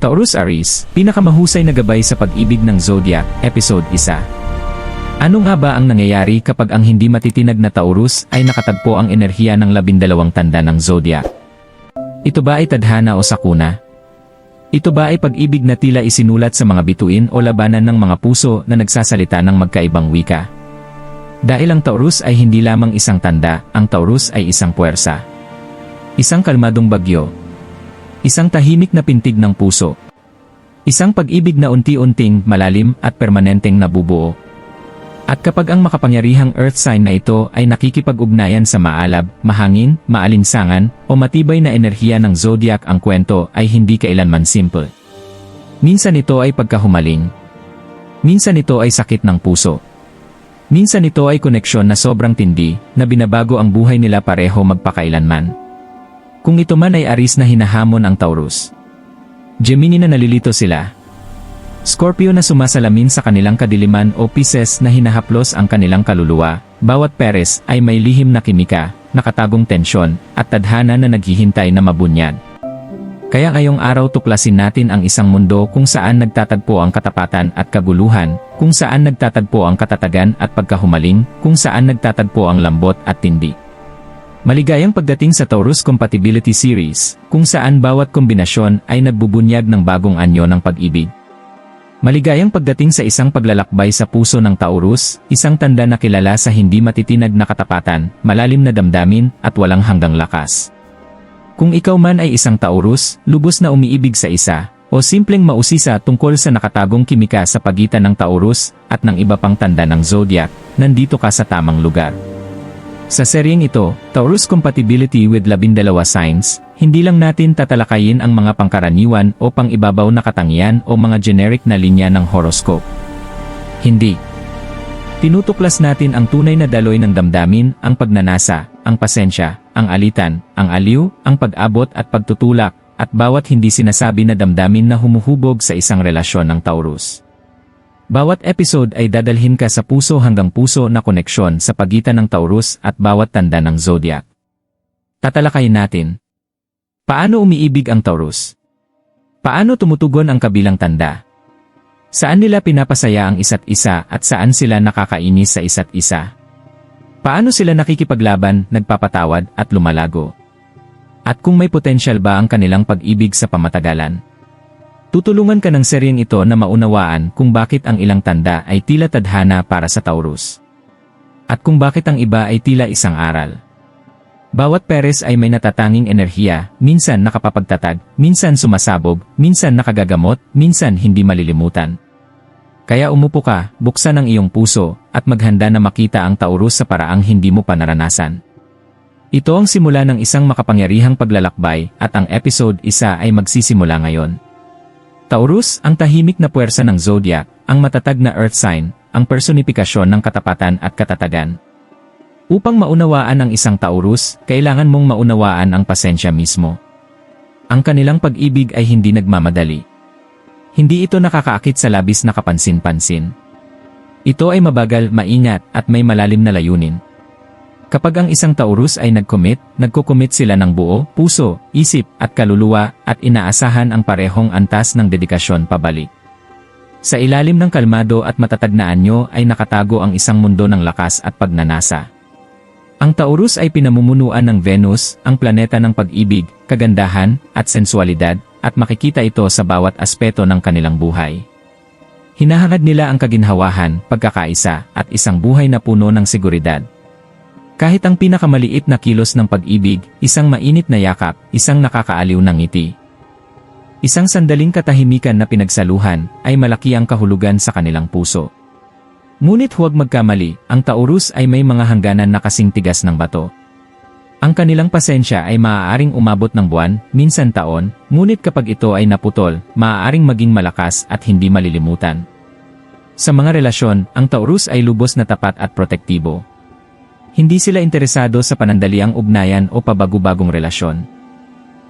Taurus Aries, pinakamahusay na gabay sa pag-ibig ng Zodiac, Episode 1. Ano nga ba ang nangyayari kapag ang hindi matitinag na Taurus ay nakatagpo ang enerhiya ng 12 tanda ng Zodiac? Ito ba ay tadhana o sakuna? Ito ba ay pag-ibig na tila isinulat sa mga bituin o labanan ng mga puso na nagsasalita ng magkaibang wika? Dahil ang Taurus ay hindi lamang isang tanda, ang Taurus ay isang puwersa. Isang kalmadong bagyo. Isang tahimik na pintig ng puso. Isang pag-ibig na unti-unting, malalim at permanenteng nabubuo. At kapag ang makapangyarihang earth sign na ito ay nakikipag-ugnayan sa maalab, mahangin, maalinsangan, o matibay na enerhiya ng zodiac, ang kwento ay hindi kailanman simple. Minsan ito ay pagkahumaling. Minsan ito ay sakit ng puso. Minsan ito ay koneksyon na sobrang tindi, na binabago ang buhay nila pareho magpakailanman. Kung ito man ay Aries na hinahamon ang Taurus. Gemini na nalilito sila. Scorpio na sumasalamin sa kanilang kadiliman o Pisces na hinahaplos ang kanilang kaluluwa. Bawat Peres ay may lihim na kimika, nakatagong tensyon, at tadhana na naghihintay na mabunyag. Kaya ngayong araw tuklasin natin ang isang mundo kung saan nagtatagpo ang katapatan at kaguluhan, kung saan nagtatagpo ang katatagan at pagkahumaling, kung saan nagtatagpo ang lambot at tindi. Maligayang pagdating sa Taurus Compatibility Series, kung saan bawat kombinasyon ay nagbubunyag ng bagong anyo ng pag-ibig. Maligayang pagdating sa isang paglalakbay sa puso ng Taurus, isang tanda na kilala sa hindi matitinag na katapatan, malalim na damdamin, at walang hanggang lakas. Kung ikaw man ay isang Taurus, lubos na umiibig sa isa, o simpleng mausisa tungkol sa nakatagong kimika sa pagitan ng Taurus at ng iba pang tanda ng Zodiac, nandito ka sa tamang lugar. Sa seryeng ito, Taurus Compatibility with 12 signs, hindi lang natin tatalakayin ang mga pangkaraniwan o pang-ibabaw na katangian o mga generic na linya ng horoscope. Hindi. Tinutuklas natin ang tunay na daloy ng damdamin, ang pagnanasa, ang pasensya, ang alitan, ang aliw, ang pag-abot at pagtutulak, at bawat hindi sinasabi na damdamin na humuhubog sa isang relasyon ng Taurus. Bawat episode ay dadalhin ka sa puso hanggang puso na koneksyon sa pagitan ng Taurus at bawat tanda ng Zodiac. Tatalakayin natin. Paano umiibig ang Taurus? Paano tumutugon ang kabilang tanda? Saan nila pinapasaya ang isa't isa at saan sila nakakainis sa isa't isa? Paano sila nakikipaglaban, nagpapatawad at lumalago? At kung may potensyal ba ang kanilang pag-ibig sa pamataгаlan? Tutulungan ka ng seryeng ito na maunawaan kung bakit ang ilang tanda ay tila tadhana para sa Taurus. At kung bakit ang iba ay tila isang aral. Bawat Peres ay may natatanging enerhiya, minsan nakapapagtatag, minsan sumasabog, minsan nakagagamot, minsan hindi malilimutan. Kaya umupo ka, buksan ang iyong puso, at maghanda na makita ang Taurus sa paraang hindi mo pa naranasan. Ito ang simula ng isang makapangyarihang paglalakbay, at ang episode 1 ay magsisimula ngayon. Taurus, ang tahimik na puwersa ng Zodiac, ang matatag na earth sign, ang personifikasyon ng katapatan at katatagan. Upang maunawaan ang isang Taurus, kailangan mong maunawaan ang pasensya mismo. Ang kanilang pag-ibig ay hindi nagmamadali. Hindi ito nakakaakit sa labis na kapansin-pansin. Ito ay mabagal, maingat, at may malalim na layunin. Kapag ang isang Taurus ay nagko-commit sila ng buo, puso, isip, at kaluluwa, at inaasahan ang parehong antas ng dedikasyon pabalik. Sa ilalim ng kalmado at matatag na anyo ay nakatago ang isang mundo ng lakas at pagnanasa. Ang Taurus ay pinamumunuan ng Venus, ang planeta ng pag-ibig, kagandahan, at sensualidad, at makikita ito sa bawat aspeto ng kanilang buhay. Hinahangad nila ang kaginhawahan, pagkakaisa, at isang buhay na puno ng seguridad. Kahit ang pinakamaliit na kilos ng pag-ibig, isang mainit na yakap, isang nakakaaliw na ngiti. Isang sandaling katahimikan na pinagsaluhan, ay malaki ang kahulugan sa kanilang puso. Ngunit huwag magkamali, ang Taurus ay may mga hangganan na kasing tigas ng bato. Ang kanilang pasensya ay maaaring umabot ng buwan, minsan taon, ngunit kapag ito ay naputol, maaaring maging malakas at hindi malilimutan. Sa mga relasyon, ang Taurus ay lubos na tapat at protektibo. Hindi sila interesado sa panandaliang ugnayan o pabago-bagong relasyon.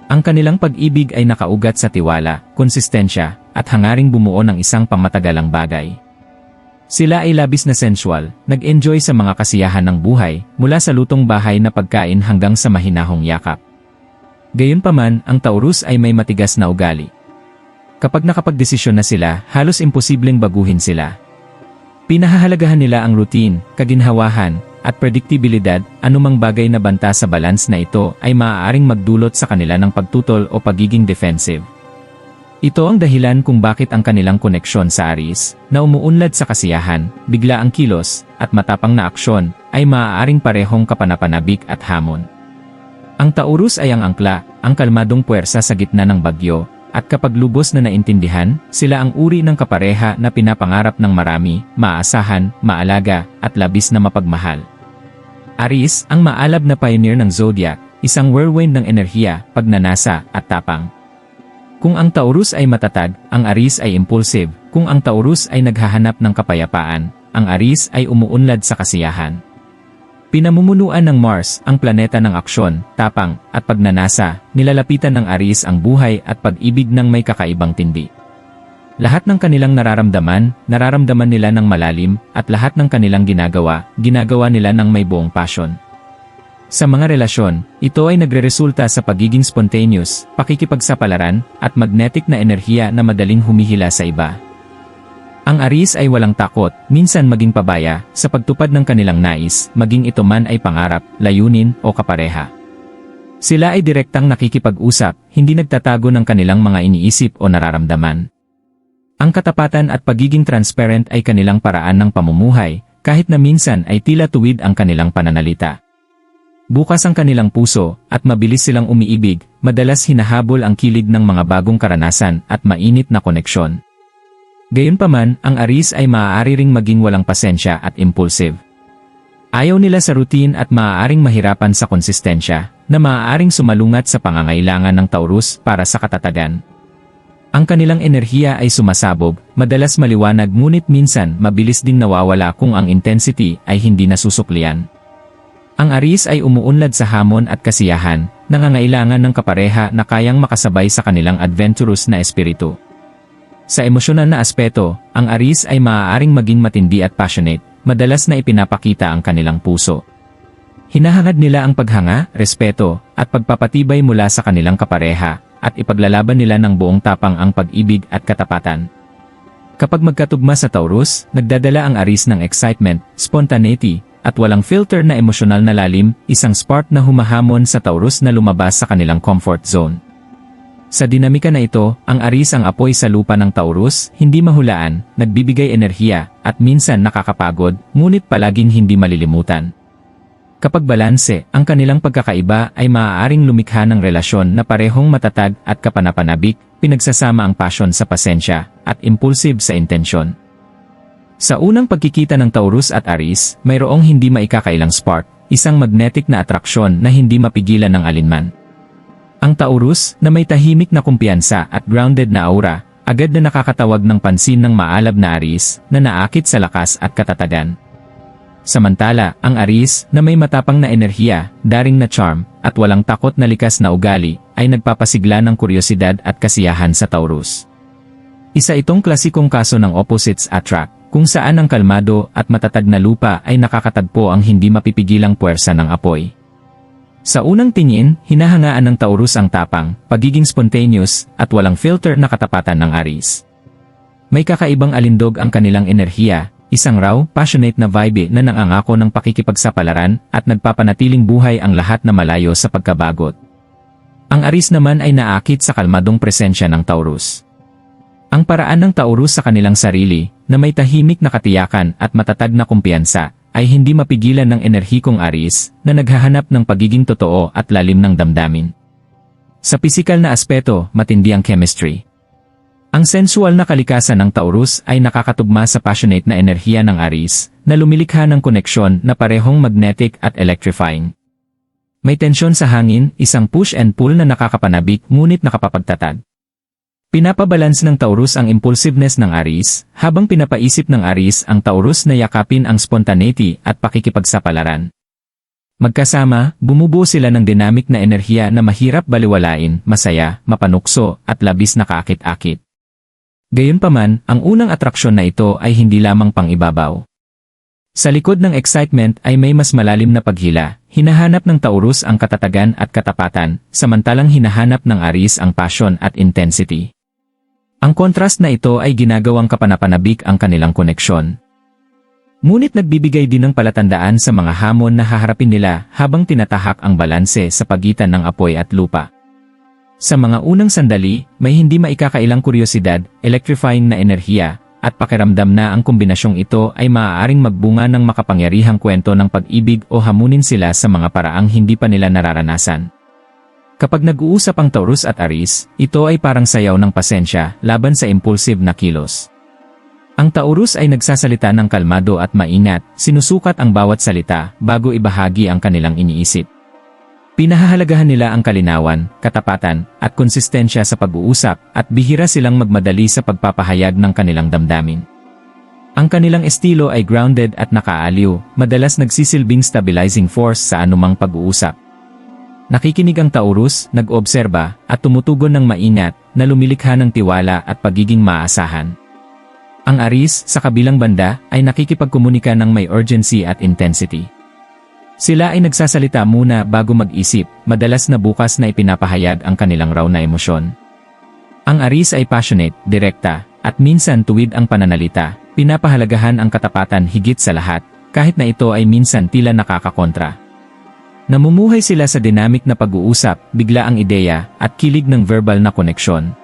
Ang kanilang pag-ibig ay nakaugat sa tiwala, konsistensya, at hangaring bumuo ng isang pangmatagalang bagay. Sila ay labis na sensual, nag-enjoy sa mga kasiyahan ng buhay, mula sa lutong bahay na pagkain hanggang sa mahinahong yakap. Gayunpaman, ang Taurus ay may matigas na ugali. Kapag nakapagdesisyon na sila, halos imposibleng baguhin sila. Pinahahalagahan nila ang routine, kaginhawahan, at predictabilidad. Anumang bagay na banta sa balance na ito ay maaaring magdulot sa kanila ng pagtutol o pagiging defensive. Ito ang dahilan kung bakit ang kanilang koneksyon sa Aries, na umuunlad sa kasiyahan, biglaang kilos, at matapang na aksyon, ay maaaring parehong kapanapanabik at hamon. Ang Taurus ay ang angkla, ang kalmadong puwersa sa gitna ng bagyo, at kapag lubos na naintindihan, sila ang uri ng kapareha na pinapangarap ng marami, maaasahan, maalaga, at labis na mapagmahal. Aries, ang maalab na pioneer ng zodiac, isang whirlwind ng enerhiya, pagnanasa, at tapang. Kung ang Taurus ay matatag, ang Aries ay impulsive. Kung ang Taurus ay naghahanap ng kapayapaan, ang Aries ay umuunlad sa kasiyahan. Pinamumunuan ng Mars, ang planeta ng aksyon, tapang, at pagnanasa, nilalapitan ng Aries ang buhay at pag-ibig ng may kakaibang tindi. Lahat ng kanilang nararamdaman nila ng malalim, at lahat ng kanilang ginagawa nila ng may buong passion. Sa mga relasyon, ito ay nagreresulta sa pagiging spontaneous, pakikipagsapalaran, at magnetic na enerhiya na madaling humihila sa iba. Ang Aries ay walang takot, minsan maging pabaya, sa pagtupad ng kanilang nais, maging ito man ay pangarap, layunin, o kapareha. Sila ay direktang nakikipag-usap, hindi nagtatago ng kanilang mga iniisip o nararamdaman. Ang katapatan at pagiging transparent ay kanilang paraan ng pamumuhay, kahit na minsan ay tila tuwid ang kanilang pananalita. Bukas ang kanilang puso, at mabilis silang umiibig, madalas hinahabol ang kilig ng mga bagong karanasan at mainit na koneksyon. Gayunpaman, ang Aries ay maaari ring maging walang pasensya at impulsive. Ayaw nila sa routine at maaaring mahirapan sa konsistensya, na maaaring sumalungat sa pangangailangan ng Taurus para sa katatagan. Ang kanilang enerhiya ay sumasabog, madalas maliwanag ngunit minsan mabilis ding nawawala kung ang intensity ay hindi nasusuklian. Ang Aries ay umuunlad sa hamon at kasiyahan, nangangailangan ng kapareha na kayang makasabay sa kanilang adventurous na espiritu. Sa emosyonal na aspeto, ang Aries ay maaaring maging matindi at passionate, madalas na ipinapakita ang kanilang puso. Hinahangad nila ang paghanga, respeto, at pagpapatibay mula sa kanilang kapareha, at ipaglalaban nila ng buong tapang ang pag-ibig at katapatan. Kapag magkatugma sa Taurus, nagdadala ang Aries ng excitement, spontaneity, at walang filter na emosyonal na lalim, isang spark na humahamon sa Taurus na lumabas sa kanilang comfort zone. Sa dinamika na ito, ang Aries ang apoy sa lupa ng Taurus, hindi mahulaan, nagbibigay enerhiya, at minsan nakakapagod, ngunit palaging hindi malilimutan. Kapag balanse, ang kanilang pagkakaiba ay maaaring lumikha ng relasyon na parehong matatag at kapanapanabik, pinagsasama ang passion sa pasensya, at impulsive sa intensyon. Sa unang pagkikita ng Taurus at Aries, mayroong hindi maikakailang spark, isang magnetic na atraksyon na hindi mapigilan ng alinman. Ang Taurus, na may tahimik na kumpiyansa at grounded na aura, agad na nakakatawag ng pansin ng maalab na Aries na naakit sa lakas at katatagan. Samantala, ang Aries, na may matapang na enerhiya, daring na charm, at walang takot na likas na ugali, ay nagpapasigla ng kuryosidad at kasiyahan sa Taurus. Isa itong klasikong kaso ng opposites attract, kung saan ang kalmado at matatag na lupa ay nakakatagpo ang hindi mapipigilang puwersa ng apoy. Sa unang tingin, hinahangaan ng Taurus ang tapang, pagiging spontaneous, at walang filter na katapatan ng Aries. May kakaibang alindog ang kanilang enerhiya, isang raw, passionate na vibe na nangangako ng pakikipagsapalaran at nagpapanatiling buhay ang lahat na malayo sa pagkabagot. Ang Aries naman ay naakit sa kalmadong presensya ng Taurus. Ang paraan ng Taurus sa kanilang sarili, na may tahimik na katiyakan at matatag na kumpiyansa, ay hindi mapigilan ng enerhikong Aries na naghahanap ng pagiging totoo at lalim ng damdamin. Sa pisikal na aspeto, matindi ang chemistry. Ang sensual na kalikasan ng Taurus ay nakakatugma sa passionate na enerhiya ng Aries na lumilikha ng koneksyon na parehong magnetic at electrifying. May tensyon sa hangin, isang push and pull na nakakapanabik ngunit nakapapagtatag. Pinapabalans ng Taurus ang impulsiveness ng Aries, habang pinapaisip ng Aries ang Taurus na yakapin ang spontaneity at pakikipagsapalaran. Magkasama, bumubuo sila ng dynamic na enerhiya na mahirap baliwalain, masaya, mapanukso, at labis na kaakit-akit. Gayunpaman, ang unang atraksyon na ito ay hindi lamang pang-ibabaw. Sa likod ng excitement ay may mas malalim na paghila, hinahanap ng Taurus ang katatagan at katapatan, samantalang hinahanap ng Aries ang passion at intensity. Ang kontrast na ito ay ginagawang kapanapanabik ang kanilang koneksyon. Ngunit nagbibigay din ng palatandaan sa mga hamon na haharapin nila habang tinatahak ang balanse sa pagitan ng apoy at lupa. Sa mga unang sandali, may hindi maikakailang kuryosidad, electrifying na enerhiya, at pakiramdam na ang kombinasyong ito ay maaaring magbunga ng makapangyarihang kwento ng pag-ibig o hamunin sila sa mga paraang hindi pa nila nararanasan. Kapag nag-uusap ang Taurus at Aries, ito ay parang sayaw ng pasensya laban sa impulsive na kilos. Ang Taurus ay nagsasalita ng kalmado at maingat, sinusukat ang bawat salita bago ibahagi ang kanilang iniisip. Pinahahalagahan nila ang kalinawan, katapatan, at konsistensya sa pag-uusap at bihira silang magmadali sa pagpapahayag ng kanilang damdamin. Ang kanilang estilo ay grounded at nakaaliw, madalas nagsisilbing stabilizing force sa anumang pag-uusap. Nakikinig ang Taurus, nag-obserba, at tumutugon ng maingat na lumilikha ng tiwala at pagiging maasahan. Ang Aries, sa kabilang banda, ay nakikipagkomunika ng may urgency at intensity. Sila ay nagsasalita muna bago mag-isip, madalas na bukas na ipinapahayag ang kanilang raw na emosyon. Ang Aries ay passionate, direkta, at minsan tuwid ang pananalita, pinapahalagahan ang katapatan higit sa lahat, kahit na ito ay minsan tila nakakakontra. Namumuhay sila sa dynamic na pag-uusap, bigla ang ideya, at kilig ng verbal na koneksyon.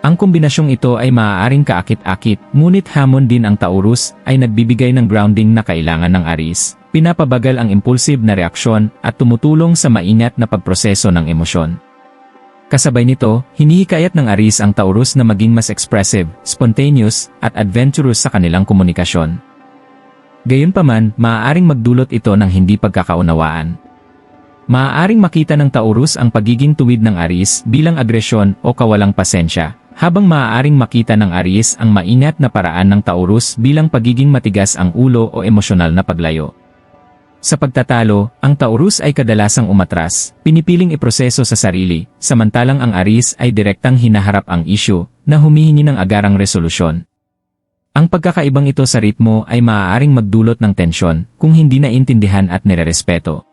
Ang kombinasyong ito ay maaaring kaakit-akit, ngunit hamon din ang Taurus ay nagbibigay ng grounding na kailangan ng Aries. Pinapabagal ang impulsive na reaksyon at tumutulong sa maingat na pagproseso ng emosyon. Kasabay nito, hinihikayat ng Aries ang Taurus na maging mas expressive, spontaneous, at adventurous sa kanilang komunikasyon. Gayunpaman, maaaring magdulot ito ng hindi pagkakaunawaan. Maaaring makita ng Taurus ang pagiging tuwid ng Aries bilang agresyon o kawalang pasensya, habang maaaring makita ng Aries ang maingat na paraan ng Taurus bilang pagiging matigas ang ulo o emosyonal na paglayo. Sa pagtatalo, ang Taurus ay kadalasang umatras, pinipiling iproseso sa sarili, samantalang ang Aries ay direktang hinaharap ang issue na humihingi ng agarang resolusyon. Ang pagkakaibang ito sa ritmo ay maaaring magdulot ng tensyon kung hindi naintindihan at nirerespeto.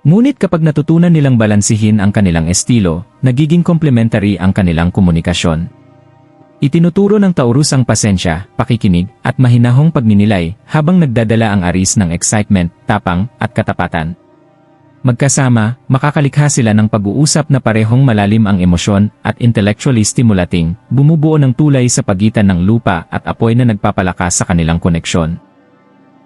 Ngunit kapag natutunan nilang balansihin ang kanilang estilo, nagiging complementary ang kanilang komunikasyon. Itinuturo ng Taurus ang pasensya, pakikinig, at mahinahong pagninilay habang nagdadala ang Aries ng excitement, tapang, at katapatan. Magkasama, makakalikha sila ng pag-uusap na parehong malalim ang emosyon at intellectually stimulating, bumubuo ng tulay sa pagitan ng lupa at apoy na nagpapalakas sa kanilang koneksyon.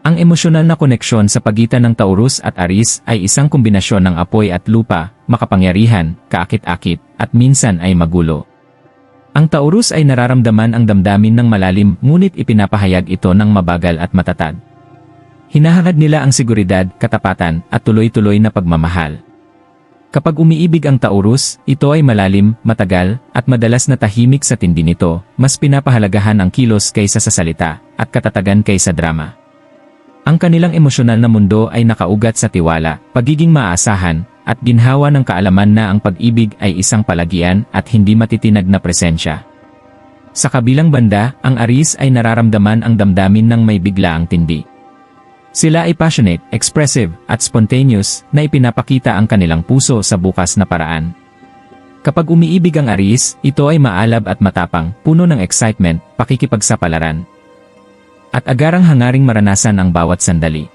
Ang emosyonal na koneksyon sa pagitan ng Taurus at Aries ay isang kombinasyon ng apoy at lupa, makapangyarihan, kaakit-akit, at minsan ay magulo. Ang Taurus ay nararamdaman ang damdamin ng malalim ngunit ipinapahayag ito ng mabagal at matatag. Hinahangad nila ang seguridad, katapatan, at tuloy-tuloy na pagmamahal. Kapag umiibig ang Taurus, ito ay malalim, matagal, at madalas na tahimik sa tindi nito, mas pinapahalagahan ang kilos kaysa sa salita, at katatagan kaysa drama. Ang kanilang emosyonal na mundo ay nakaugat sa tiwala, pagiging maasahan, at ginhawa ng kaalaman na ang pag-ibig ay isang palagian at hindi matitinag na presensya. Sa kabilang banda, ang Aries ay nararamdaman ang damdamin ng may biglaang tindi. Sila ay passionate, expressive, at spontaneous na ipinapakita ang kanilang puso sa bukas na paraan. Kapag umiibig ang Aries, ito ay maalab at matapang, puno ng excitement, pakikipagsapalaran, at agarang hangaring maranasan ang bawat sandali.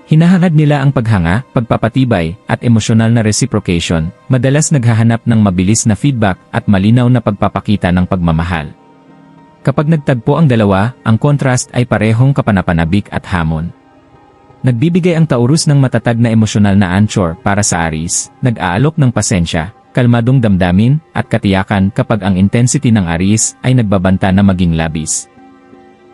Hinahangad nila ang paghanga, pagpapatibay, at emosyonal na reciprocation, madalas naghahanap ng mabilis na feedback at malinaw na pagpapakita ng pagmamahal. Kapag nagtagpo ang dalawa, ang contrast ay parehong kapanapanabik at hamon. Nagbibigay ang Taurus ng matatag na emosyonal na anchor para sa Aries, nag-aalok ng pasensya, kalmadong damdamin, at katiyakan kapag ang intensity ng Aries ay nagbabanta na maging labis.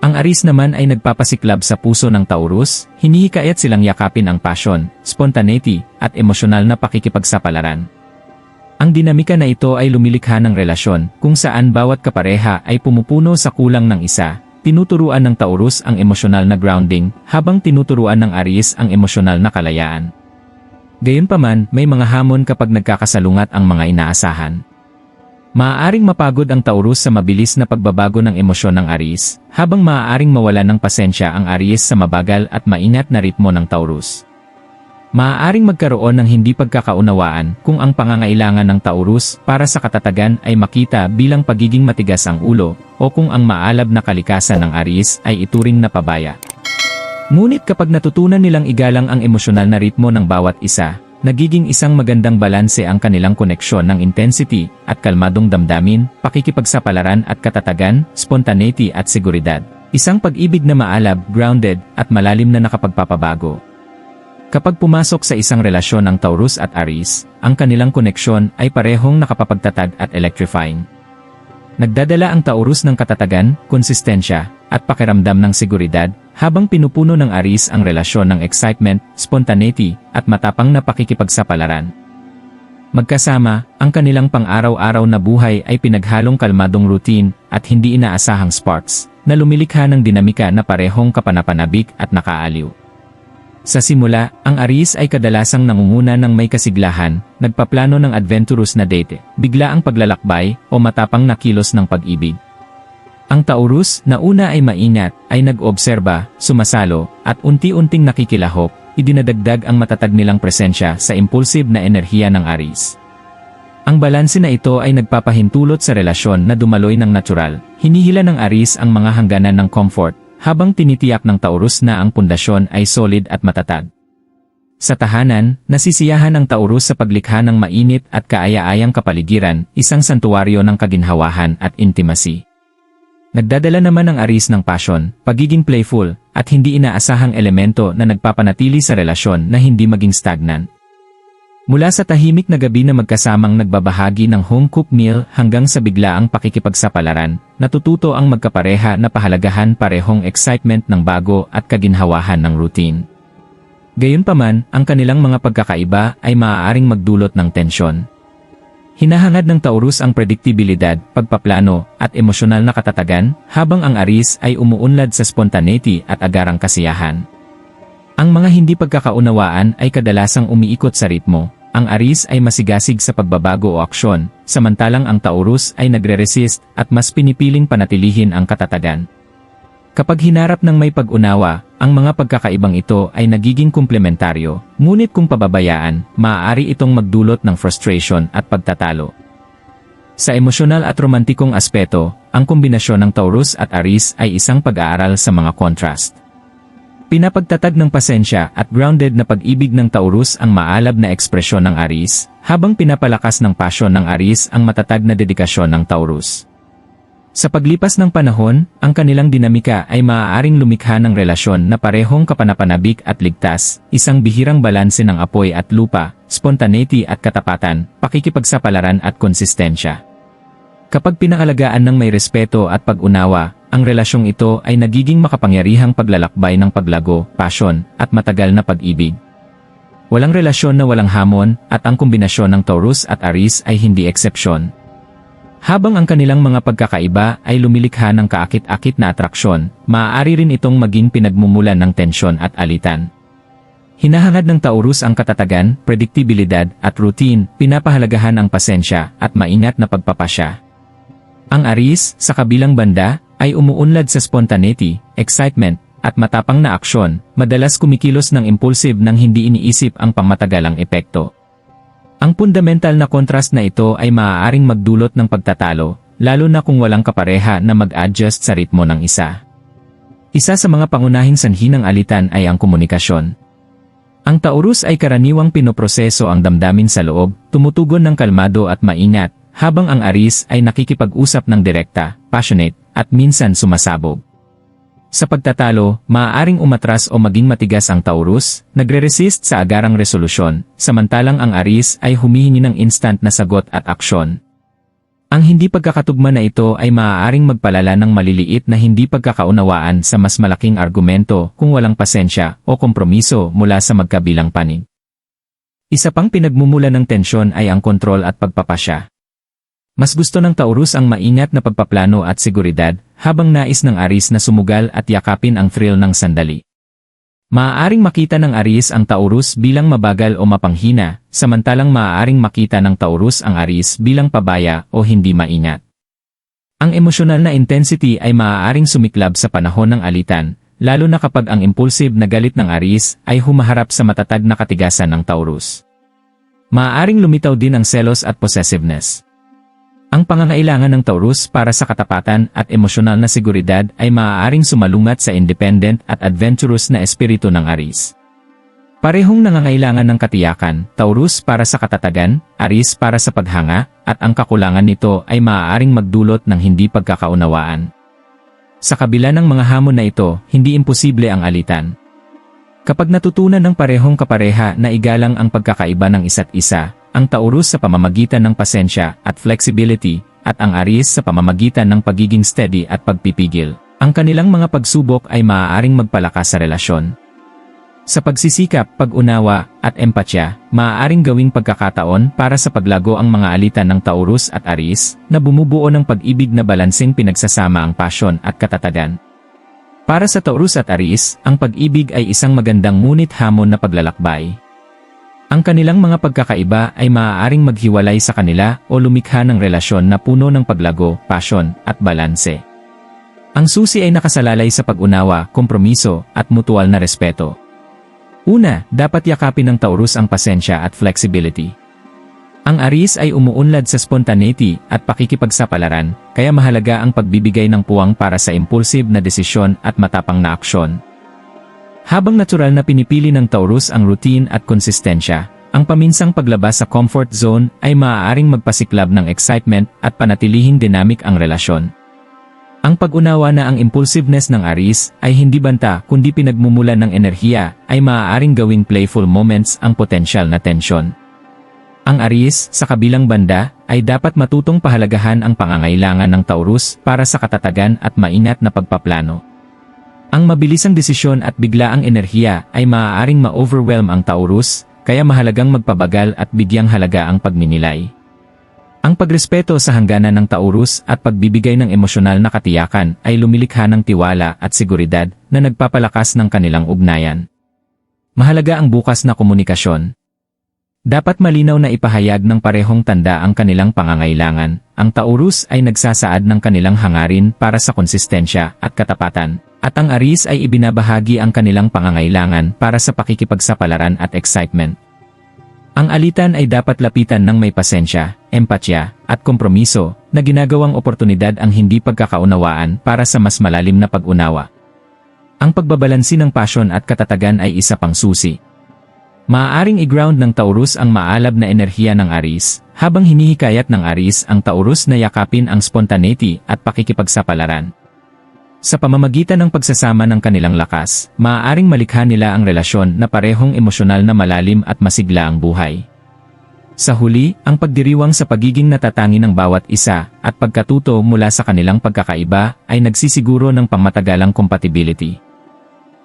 Ang Aries naman ay nagpapasiklab sa puso ng Taurus, hinihikayat silang yakapin ang passion, spontaneity, at emosyonal na pakikipagsapalaran. Ang dinamika na ito ay lumilikha ng relasyon, kung saan bawat kapareha ay pumupuno sa kulang ng isa, tinuturuan ng Taurus ang emosyonal na grounding, habang tinuturuan ng Aries ang emosyonal na kalayaan. Gayunpaman, may mga hamon kapag nagkakasalungat ang mga inaasahan. Maaaring mapagod ang Taurus sa mabilis na pagbabago ng emosyon ng Aries, habang maaaring mawala ng pasensya ang Aries sa mabagal at maingat na ritmo ng Taurus. Maaaring magkaroon ng hindi pagkakaunawaan kung ang pangangailangan ng Taurus para sa katatagan ay makita bilang pagiging matigas ang ulo o kung ang maalab na kalikasan ng Aries ay ituring na pabaya. Ngunit kapag natutunan nilang igalang ang emosyonal na ritmo ng bawat isa, nagiging isang magandang balanse ang kanilang koneksyon ng intensity at kalmadong damdamin, pakikipagsapalaran at katatagan, spontaneity at seguridad. Isang pag-ibig na maalab, grounded, at malalim na nakapagpapabago. Kapag pumasok sa isang relasyon ng Taurus at Aries, ang kanilang koneksyon ay parehong nakapapagtatag at electrifying. Nagdadala ang Taurus ng katatagan, konsistensya, at pakiramdam ng seguridad, habang pinupuno ng Aries ang relasyon ng excitement, spontaneity, at matapang na pakikipagsapalaran. Magkasama, ang kanilang pang-araw-araw na buhay ay pinaghalong kalmadong routine at hindi inaasahang sparks, na lumilikha ng dinamika na parehong kapanapanabik at nakaaliw. Sa simula, ang Aries ay kadalasang nangunguna ng may kasiglahan, nagpaplano ng adventurous na date, biglaang paglalakbay, o matapang na kilos ng pag-ibig. Ang Taurus, na una ay maingat, ay nag-obserba, sumasalo, at unti-unting nakikilahok, idinadagdag ang matatag nilang presensya sa impulsive na enerhiya ng Aries. Ang balanse na ito ay nagpapahintulot sa relasyon na dumaloy ng natural, hinihila ng Aries ang mga hangganan ng comfort, habang tinitiyak ng Taurus na ang pundasyon ay solid at matatag. Sa tahanan, nasisiyahan ang Taurus sa paglikha ng mainit at kaaya-ayang kapaligiran, isang santuwaryo ng kaginhawahan at intimacy. Nagdadala naman ang Aries ng passion, pagiging playful, at hindi inaasahang elemento na nagpapanatili sa relasyon na hindi maging stagnant. Mula sa tahimik na gabi na magkasamang nagbabahagi ng home-cooked meal hanggang sa biglaang pakikipagsapalaran, natututo ang magkapareha na pahalagahan parehong excitement ng bago at kaginhawahan ng routine. Gayunpaman, ang kanilang mga pagkakaiba ay maaaring magdulot ng tensyon. Hinahangad ng Taurus ang predictabilidad, pagpaplano, at emosyonal na katatagan, habang ang Aries ay umuunlad sa spontaneity at agarang kasiyahan. Ang mga hindi pagkakaunawaan ay kadalasang umiikot sa ritmo. Ang Aries ay masigasig sa pagbabago o aksyon, samantalang ang Taurus ay nagre-resist at mas pinipiling panatilihin ang katatagan. Kapag hinarap ng may pag-unawa, ang mga pagkakaibang ito ay nagiging komplementaryo, ngunit kung pababayaan, maaari itong magdulot ng frustration at pagtatalo. Sa emosyonal at romantikong aspeto, ang kombinasyon ng Taurus at Aries ay isang pag-aaral sa mga contrast. Pinapagtatag ng pasensya at grounded na pag-ibig ng Taurus ang maalab na ekspresyon ng Aries, habang pinapalakas ng passion ng Aries ang matatag na dedikasyon ng Taurus. Sa paglipas ng panahon, ang kanilang dinamika ay maaaring lumikha ng relasyon na parehong kapanapanabik at ligtas, isang bihirang balanse ng apoy at lupa, spontaneity at katapatan, pakikipagsapalaran at konsistensya. Kapag pinangalagaan ng may respeto at pag-unawa, ang relasyong ito ay nagiging makapangyarihang paglalakbay ng paglago, passion, at matagal na pag-ibig. Walang relasyon na walang hamon, at ang kombinasyon ng Taurus at Aries ay hindi eksepsyon. Habang ang kanilang mga pagkakaiba ay lumilikha ng kaakit-akit na atraksyon, maaari rin itong maging pinagmumulan ng tensyon at alitan. Hinahangad ng Taurus ang katatagan, predictabilidad, at routine, pinapahalagahan ang pasensya at maingat na pagpapasya. Ang Aries, sa kabilang banda, ay umuunlad sa spontaneity, excitement, at matapang na aksyon, madalas kumikilos ng impulsive nang hindi iniisip ang pangmatagalang epekto. Ang fundamental na contrast na ito ay maaaring magdulot ng pagtatalo, lalo na kung walang kapareha na mag-adjust sa ritmo ng isa. Isa sa mga pangunahing sanhi ng alitan ay ang komunikasyon. Ang Taurus ay karaniwang pinoproseso ang damdamin sa loob, tumutugon ng kalmado at maingat, habang ang Aries ay nakikipag-usap ng direkta, passionate, at minsan sumasabog. Sa pagtatalo, maaaring umatras o maging matigas ang Taurus, nagre-resist sa agarang resolusyon, samantalang ang Aries ay humihingi ng instant na sagot at aksyon. Ang hindi pagkakatugma na ito ay maaaring magpalala ng maliliit na hindi pagkakaunawaan sa mas malaking argumento kung walang pasensya o kompromiso mula sa magkabilang panig. Isa pang pinagmumula ng tensyon ay ang kontrol at pagpapasya. Mas gusto ng Taurus ang maingat na pagpaplano at seguridad, habang nais ng Aries na sumugal at yakapin ang thrill ng sandali. Maaaring makita ng Aries ang Taurus bilang mabagal o mapanghina, samantalang maaaring makita ng Taurus ang Aries bilang pabaya o hindi maingat. Ang emosyonal na intensity ay maaaring sumiklab sa panahon ng alitan, lalo na kapag ang impulsive na galit ng Aries ay humaharap sa matatag na katigasan ng Taurus. Maaaring lumitaw din ang selos at possessiveness. Ang pangangailangan ng Taurus para sa katapatan at emosyonal na seguridad ay maaaring sumalungat sa independent at adventurous na espiritu ng Aries. Parehong nangangailangan ng katiyakan, Taurus para sa katatagan, Aries para sa paghanga, at ang kakulangan nito ay maaaring magdulot ng hindi pagkakaunawaan. Sa kabila ng mga hamon na ito, hindi imposible ang alitan. Kapag natutunan ng parehong kapareha na igalang ang pagkakaiba ng isa't isa, ang Taurus sa pamamagitan ng pasensya at flexibility, at ang Aries sa pamamagitan ng pagiging steady at pagpipigil, ang kanilang mga pagsubok ay maaaring magpalakas sa relasyon. Sa pagsisikap, pag-unawa, at empatya, maaaring gawing pagkakataon para sa paglago ang mga alitan ng Taurus at Aries na bumubuo ng pag-ibig na balanseng pinagsasama ang pasyon at katatagan. Para sa Taurus at Aries, ang pag-ibig ay isang magandang ngunit hamon na paglalakbay. Ang kanilang mga pagkakaiba ay maaaring maghiwalay sa kanila o lumikha ng relasyon na puno ng paglago, pasyon, at balanse. Ang susi ay nakasalalay sa pag-unawa, kompromiso, at mutual na respeto. Una, dapat yakapin ng Taurus ang pasensya at flexibility. Ang Aries ay umuunlad sa spontaneity at pakikipagsapalaran, kaya mahalaga ang pagbibigay ng puwang para sa impulsive na desisyon at matapang na aksyon. Habang natural na pinipili ng Taurus ang routine at konsistensya, ang paminsang paglabas sa comfort zone ay maaaring magpasiklab ng excitement at panatilihing dynamic ang relasyon. Ang pag-unawa na ang impulsiveness ng Aries ay hindi banta kundi pinagmumulan ng enerhiya ay maaaring gawing playful moments ang potensyal na tensyon. Ang Aries, sa kabilang banda, ay dapat matutong pahalagahan ang pangangailangan ng Taurus para sa katatagan at maingat na pagpaplano. Ang mabilisang desisyon at biglaang enerhiya ay maaaring ma-overwhelm ang Taurus, kaya mahalagang magpabagal at bigyang halaga ang pagninilay. Ang pagrespeto sa hangganan ng Taurus at pagbibigay ng emosyonal na katiyakan ay lumilikha ng tiwala at seguridad na nagpapalakas ng kanilang ugnayan. Mahalaga ang bukas na komunikasyon. Dapat malinaw na ipahayag ng parehong tanda ang kanilang pangangailangan. Ang Taurus ay nagsasaad ng kanilang hangarin para sa konsistensya at katapatan, at ang Aries ay ibinabahagi ang kanilang pangangailangan para sa pakikipagsapalaran at excitement. Ang alitan ay dapat lapitan ng may pasensya, empatya, at kompromiso na ginagawang oportunidad ang hindi pagkakaunawaan para sa mas malalim na pag-unawa. Ang pagbabalansi ng pasyon at katatagan ay isa pang susi. Maaaring i-ground ng Taurus ang maalab na enerhiya ng Aries, habang hinihikayat ng Aries ang Taurus na yakapin ang spontaneity at pakikipagsapalaran. Sa pamamagitan ng pagsasama ng kanilang lakas, maaaring malikha nila ang relasyon na parehong emosyonal na malalim at masigla ang buhay. Sa huli, ang pagdiriwang sa pagiging natatangi ng bawat isa at pagkatuto mula sa kanilang pagkakaiba ay nagsisiguro ng pangmatagalang compatibility.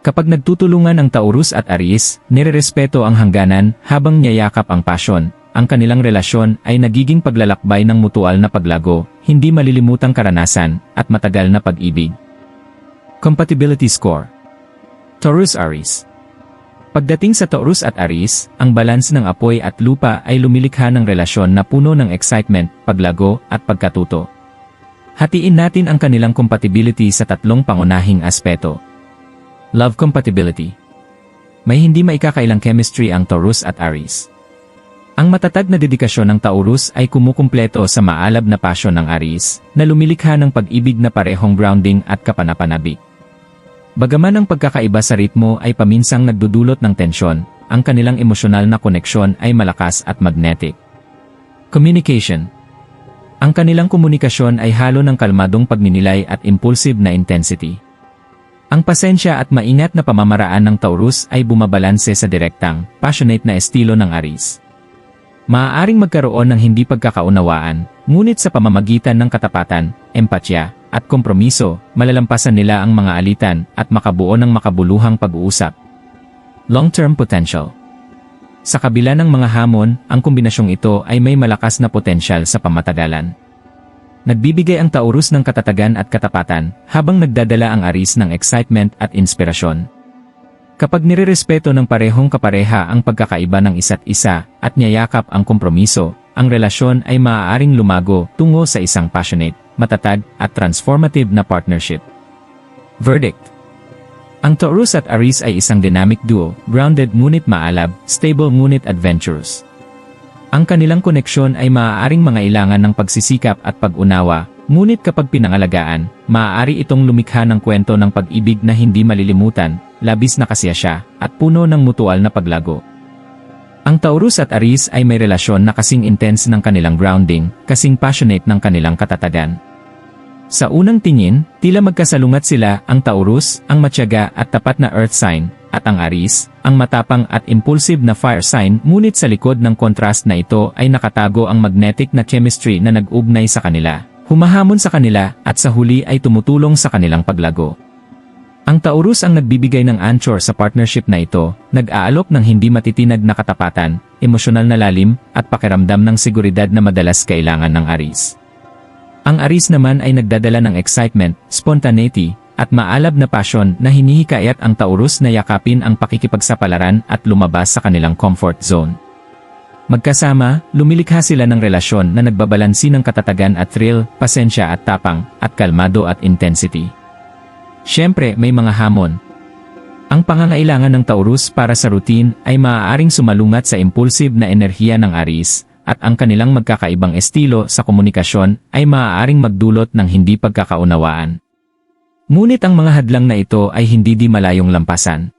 Kapag nagtutulungan ang Taurus at Aries, nirerespeto ang hangganan habang niyayakap ang pasyon, ang kanilang relasyon ay nagiging paglalakbay ng mutual na paglago, hindi malilimutang karanasan, at matagal na pag-ibig. Compatibility Score. Taurus-Aries. Pagdating sa Taurus at Aries, ang balance ng apoy at lupa ay lumilikha ng relasyon na puno ng excitement, paglago, at pagkatuto. Hatiin natin ang kanilang compatibility sa tatlong pangunahing aspeto. Love compatibility. May hindi maikakailang chemistry ang Taurus at Aries. Ang matatag na dedikasyon ng Taurus ay kumukumpleto sa maalab na pasyon ng Aries, na lumilikha ng pag-ibig na parehong grounding at kapanapanabik. Bagaman ang pagkakaiba sa ritmo ay paminsang nagdudulot ng tensyon, ang kanilang emosyonal na koneksyon ay malakas at magnetic. Communication. Ang kanilang komunikasyon ay halo ng kalmadong pagninilay at impulsive na intensity. Ang pasensya at maingat na pamamaraan ng Taurus ay bumabalanse sa direktang, passionate na estilo ng Aries. Maaaring magkaroon ng hindi pagkakaunawaan, ngunit sa pamamagitan ng katapatan, empatya, at kompromiso, malalampasan nila ang mga alitan at makabuo ng makabuluhang pag-uusap. Long-term potential. Sa kabila ng mga hamon, ang kombinasyong ito ay may malakas na potensyal sa pamatagalan. Nagbibigay ang Taurus ng katatagan at katapatan, habang nagdadala ang Aries ng excitement at inspirasyon. Kapag nirerespeto ng parehong kapareha ang pagkakaiba ng isa't isa at niyayakap ang kompromiso, ang relasyon ay maaaring lumago tungo sa isang passionate, matatag, at transformative na partnership. Verdict. Ang Taurus at Aries ay isang dynamic duo, grounded ngunit maalab, stable ngunit adventurous. Ang kanilang koneksyon ay maaaring mangailangan ng pagsisikap at pag-unawa, ngunit kapag pinangalagaan, maaari itong lumikha ng kwento ng pag-ibig na hindi malilimutan, labis na kasiyasya, at puno ng mutual na paglago. Ang Taurus at Aries ay may relasyon na kasing intense ng kanilang grounding, kasing passionate ng kanilang katatagan. Sa unang tingin, tila magkasalungat sila, ang Taurus, ang matyaga at tapat na earth sign, at ang Aries, ang matapang at impulsive na fire sign, ngunit sa likod ng contrast na ito ay nakatago ang magnetic na chemistry na nag-ugnay sa kanila, humahamon sa kanila, at sa huli ay tumutulong sa kanilang paglago. Ang Taurus ang nagbibigay ng anchor sa partnership na ito, nag-aalok ng hindi matitinag na katapatan, emosyonal na lalim, at pakiramdam ng seguridad na madalas kailangan ng Aries. Ang Aries naman ay nagdadala ng excitement, spontaneity, at maalab na passion na hinihikayat ang Taurus na yakapin ang pakikipagsapalaran at lumabas sa kanilang comfort zone. Magkasama, lumilikha sila ng relasyon na nagbabalansi ng katatagan at thrill, pasensya at tapang, at kalmado at intensity. Siyempre, may mga hamon. Ang pangangailangan ng Taurus para sa routine ay maaaring sumalungat sa impulsive na enerhiya ng Aries, at ang kanilang magkakaibang estilo sa komunikasyon ay maaaring magdulot ng hindi pagkakaunawaan. Ngunit ang mga hadlang na ito ay hindi di malayong lampasan.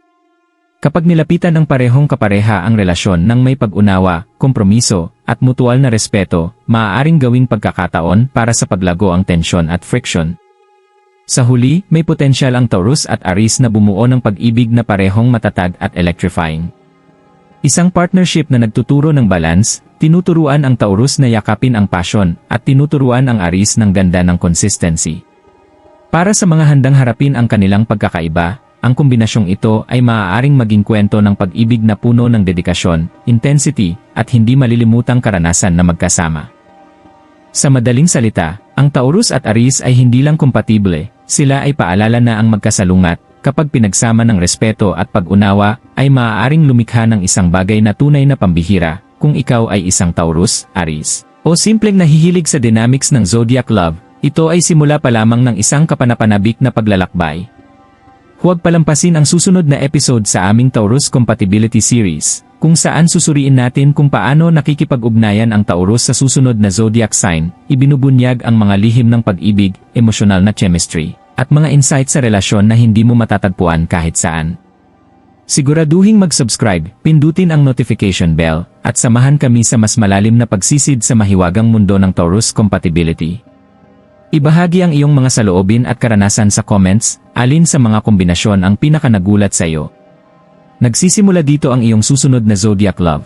Kapag nilapitan ng parehong kapareha ang relasyon ng may pag-unawa, kompromiso, at mutual na respeto, maaaring gawing pagkakataon para sa paglago ang tensyon at friction. Sa huli, may potensyal ang Taurus at Aries na bumuo ng pag-ibig na parehong matatag at electrifying. Isang partnership na nagtuturo ng balance, tinuturuan ang Taurus na yakapin ang passion, at tinuturuan ang Aries ng ganda ng consistency. Para sa mga handang harapin ang kanilang pagkakaiba, ang kombinasyong ito ay maaaring maging kwento ng pag-ibig na puno ng dedikasyon, intensity, at hindi malilimutang karanasan na magkasama. Sa madaling salita, ang Taurus at Aries ay hindi lang kompatible, sila ay paalala na ang magkasalungat, kapag pinagsama ng respeto at pag-unawa, ay maaaring lumikha ng isang bagay na tunay na pambihira, kung ikaw ay isang Taurus, Aries, o simpleng nahihilig sa dynamics ng zodiac love, ito ay simula pa lamang ng isang kapanapanabik na paglalakbay. Huwag palampasin ang susunod na episode sa aming Taurus Compatibility Series, kung saan susuriin natin kung paano nakikipag-ugnayan ang Taurus sa susunod na zodiac sign, ibinubunyag ang mga lihim ng pag-ibig, emosyonal na chemistry, at mga insights sa relasyon na hindi mo matatagpuan kahit saan. Siguraduhing mag-subscribe, pindutin ang notification bell, at samahan kami sa mas malalim na pagsisid sa mahiwagang mundo ng Taurus Compatibility. Ibahagi ang iyong mga saloobin at karanasan sa comments, alin sa mga kombinasyon ang pinakanagulat sa iyo. Nagsisimula dito ang iyong susunod na zodiac love.